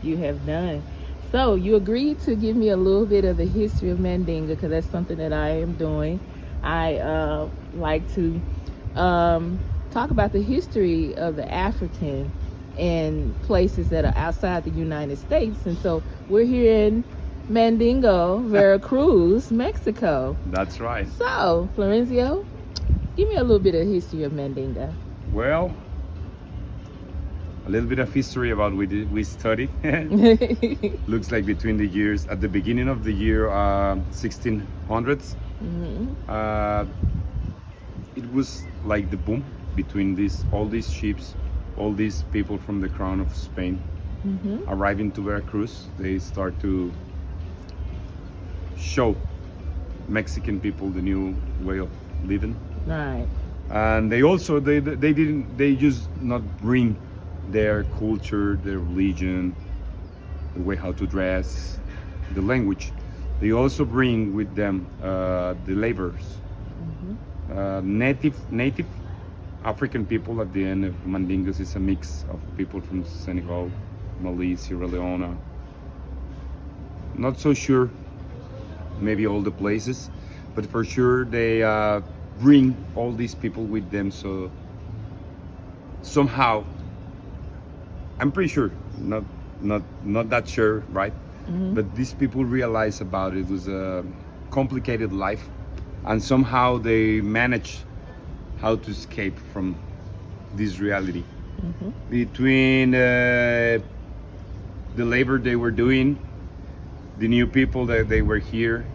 you have done. So you agreed to give me a little bit of the history of Mandinga because that's something that I am doing. I like to talk about the history of the African and places that are outside the United States. And so we're here in Mandinga, Veracruz, Mexico. That's right. So, Florencio, give me a little bit of history of Mandinga. Well, a little bit of history about we studied. Looks like between the years, at the beginning of the year 1600s, it was like the boom between all these ships, all these people from the crown of Spain arriving to Veracruz. They start to show Mexican people the new way of living. Right. And they also they just not bring their culture, their religion, the way how to dress, the language. They also bring with them the laborers, native African people. At the end of Mandingas is a mix of people from Senegal, Mali, Sierra Leone. Not so sure, maybe all the places, but for sure they bring all these people with them. So somehow, I'm pretty sure, not that sure, right? But these people realize about it was a complicated life, and somehow they manage how to escape from this reality. Between the labor they were doing, the new people that they were here,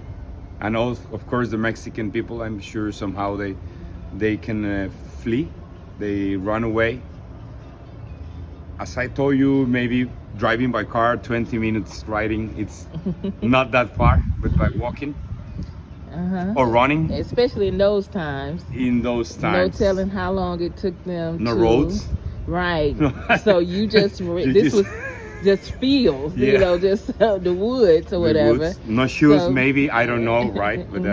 and also, of course, the Mexican people, I'm sure somehow they can flee, they run away. As I told you, maybe driving by car, 20 minutes riding, it's not that far, but by walking or running. Especially in those times. In those times. No telling how long it took them No roads. Right. So you just, this was just fields, you know, just the woods or whatever. Woods. No shoes, so, maybe, I don't know, right? But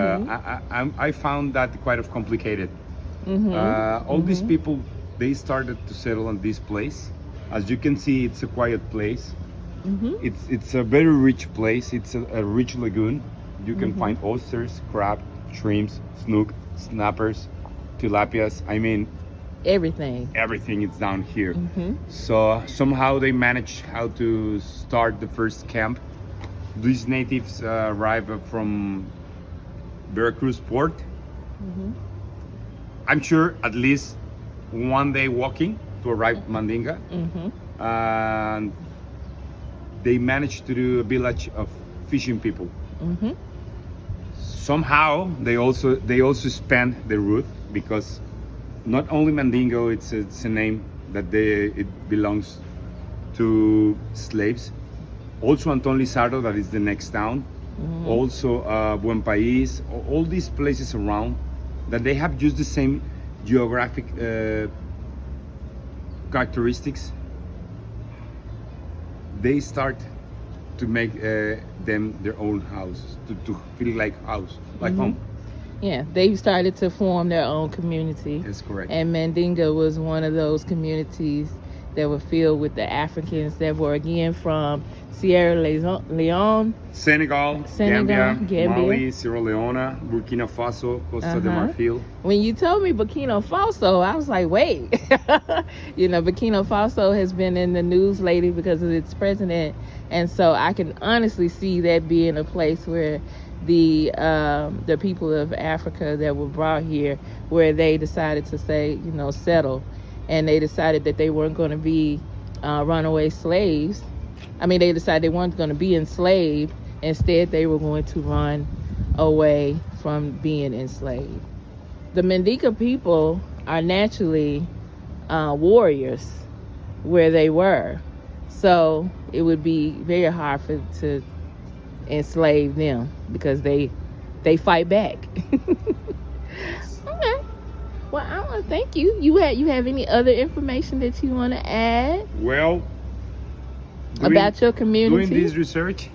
I found that quite of complicated. All these people, they started to settle in this place. As you can see, it's a quiet place. It's a very rich place. It's a rich lagoon. You can find oysters, crab, shrimps, snook, snappers, tilapias. I mean, everything is down here. So somehow they managed how to start the first camp. These natives arrived from Veracruz port. I'm sure at least one day walking to arrive Mandinga, and they managed to do a village of fishing people. Somehow they also spanned the route, because not only Mandingo, it's a name that it belongs to slaves. Also Anton Lizardo, that is the next town. Also Buen País, all these places around, that they have just the same geographic characteristics. They start to make them their own house, to feel like house, like home. Yeah, they started to form their own community. That's correct. And Mandinga was one of those communities that were filled with the Africans that were again from Sierra Leone, Senegal, Gambia, Mali, Sierra Leone, Burkina Faso, Costa de Marfil. When you told me Burkina Faso, I was like, wait. You know, Burkina Faso has been in the news lately because of its president. And so I can honestly see that being a place where the people of Africa that were brought here, where they decided to say, you know, settle. And they decided that they weren't going to be runaway slaves. I mean, they decided they weren't going to be enslaved. Instead, they were going to run away from being enslaved. The Mandinga people are naturally warriors where they were. So it would be very hard to enslave them because they fight back. Okay. Well, I want to thank you. You have any other information that you want to add? Well, about your community? Doing this research,